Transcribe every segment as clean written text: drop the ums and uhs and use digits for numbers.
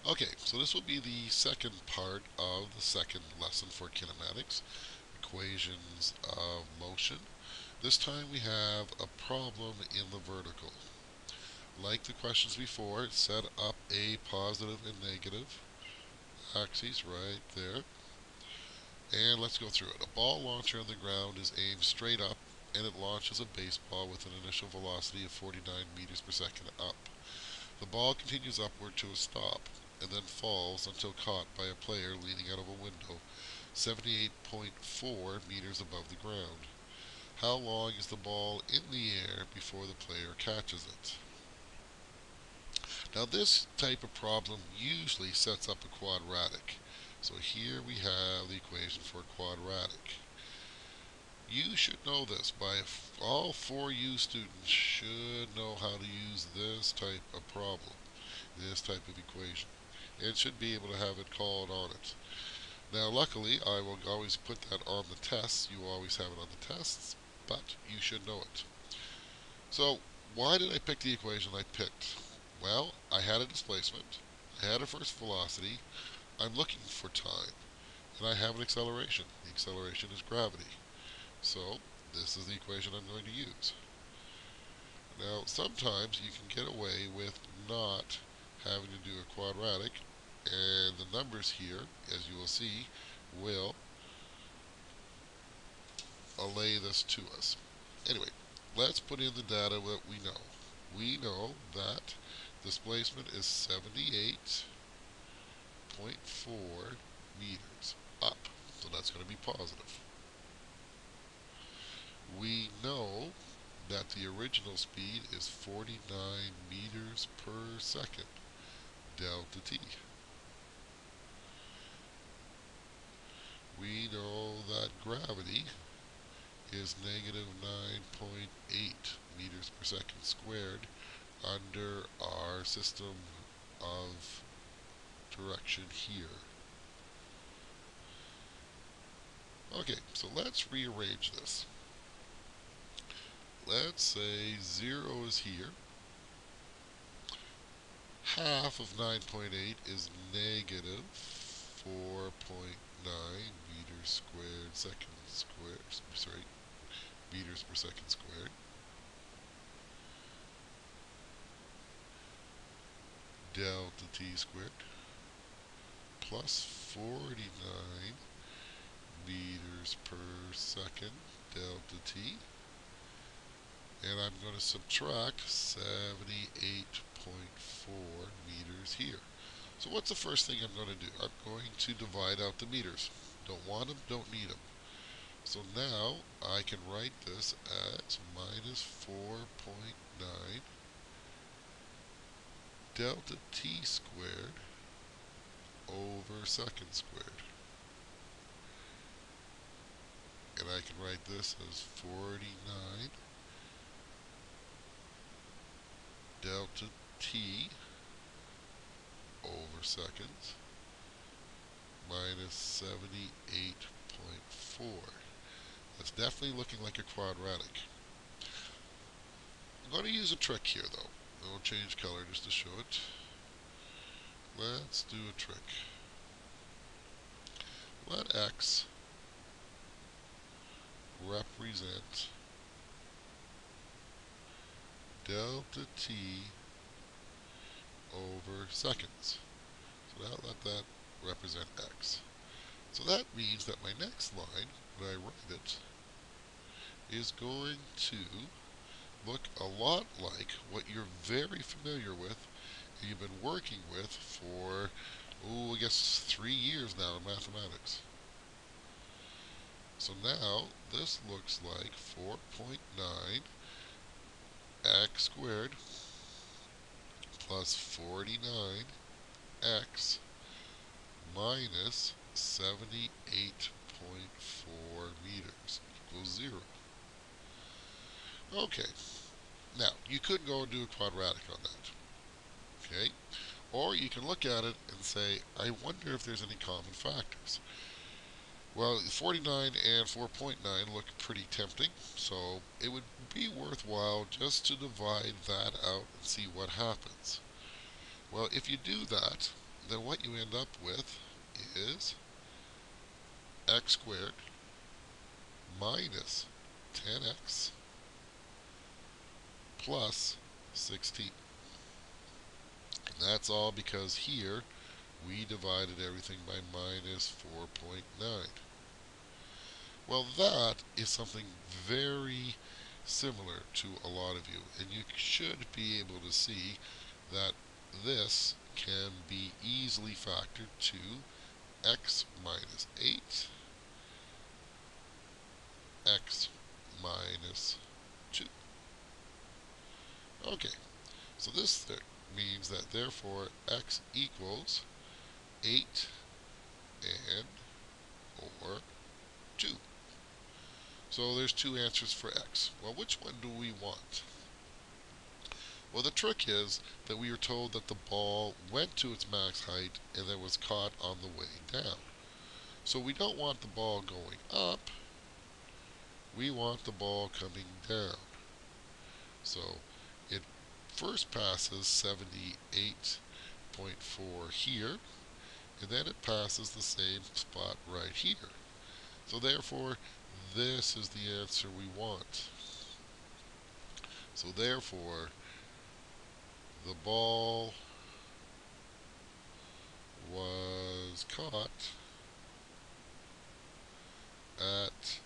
Okay, so this will be the second part of the second lesson for kinematics, equations of motion. This time we have a problem in the vertical. Like the questions before, set up a positive and negative axes right there. And let's go through it. A ball launcher on the ground is aimed straight up and it launches a baseball with an initial velocity of 49 meters per second up. The ball continues upward to a stop and then falls until caught by a player leaning out of a window 78.4 meters above the ground. How long is the ball in the air before the player catches it? Now this type of problem usually sets up a quadratic. So here we have the equation for a quadratic. You should know this. All 4U students should know how to use this type of problem, this type of equation. It should be able to have it called on it. Now luckily I will always put that on the tests. You always have it on the tests, but you should know it. So why did I pick the equation I picked? Well, I had a displacement, I had a first velocity, I'm looking for time, and I have an acceleration. The acceleration is gravity. So this is the equation I'm going to use. Now sometimes you can get away with not having to do a quadratic, and the numbers here, as you will see, will allay this to us. Anyway, let's put in the data that we know. We know that displacement is 78.4 meters up, so that's going to be positive. We know that the original speed is 49 meters per second, delta t. We know that gravity is negative 9.8 meters per second squared under our system of direction here. Okay, so let's rearrange this. Let's say 0 is here. Half of 9.8 is negative 4.9 meters squared second squared, sorry, meters per second squared. Delta t squared plus 49 meters per second delta t, and I'm going to subtract 78.4 meters here. So what's the first thing I'm going to do? I'm going to divide out the meters. Don't want them, don't need them. So now I can write this as minus 4.9 delta t squared over second squared. And I can write this as 49 delta t over seconds minus 78.4. That's definitely looking like a quadratic. I'm going to use a trick here though. I'll change color just to show it. Let's do a trick. Let x represent delta t over seconds. So now let that represent x. So that means that my next line, when I write it, is going to look a lot like what you're very familiar with and you've been working with for, I guess 3 years now in mathematics. So now this looks like 4.9 x squared plus 49x minus 78.4 meters equals 0. Okay, now you could go and do a quadratic on that. Okay, or you can look at it and say, I wonder if there's any common factors. Well, 49 and 4.9 look pretty tempting, so it would be worthwhile just to divide that out and see what happens. Well, if you do that, then what you end up with is x squared minus 10x plus 16. And that's all because here we divided everything by minus 4.9. Well, that is something very similar to a lot of you, and you should be able to see that this can be easily factored to x minus 8, x minus 2. Okay, so this means that therefore x equals 8 and or 2. So there's two answers for x. Well, which one do we want? Well, the trick is that we were told that the ball went to its max height and then was caught on the way down. So we don't want the ball going up, we want the ball coming down. So it first passes 78.4 here, and then it passes the same spot right here. So therefore, this is the answer we want. So therefore, the ball was caught at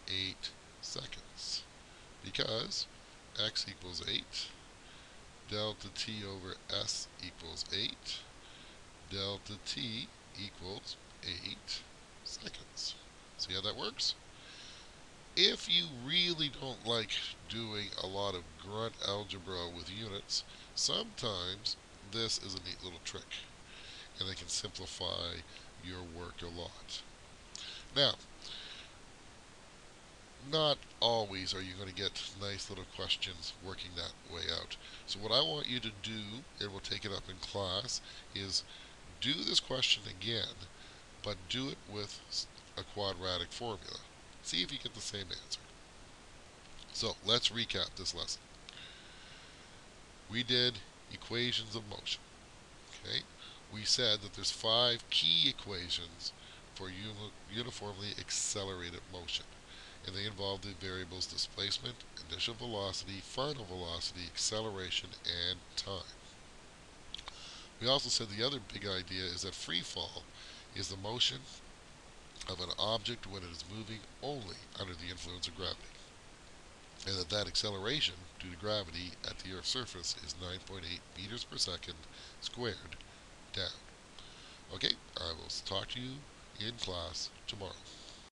8 seconds because x equals 8, delta t over s equals 8, delta t equals 8 seconds. See how that works? If you really don't like doing a lot of grunt algebra with units, sometimes this is a neat little trick, and it can simplify your work a lot. Now, not always are you going to get nice little questions working that way out. So what I want you to do, and we'll take it up in class, is do this question again, but do it with a quadratic formula. See if you get the same answer. So let's recap this lesson. We did equations of motion. Okay, we said that there's 5 key equations for uniformly accelerated motion, and they involve the variables displacement, initial velocity, final velocity, acceleration, and time. We also said the other big idea is that free fall is the motion of an object when it is moving only under the influence of gravity, and that acceleration due to gravity at the Earth's surface is 9.8 meters per second squared down. Okay, I will talk to you in class tomorrow.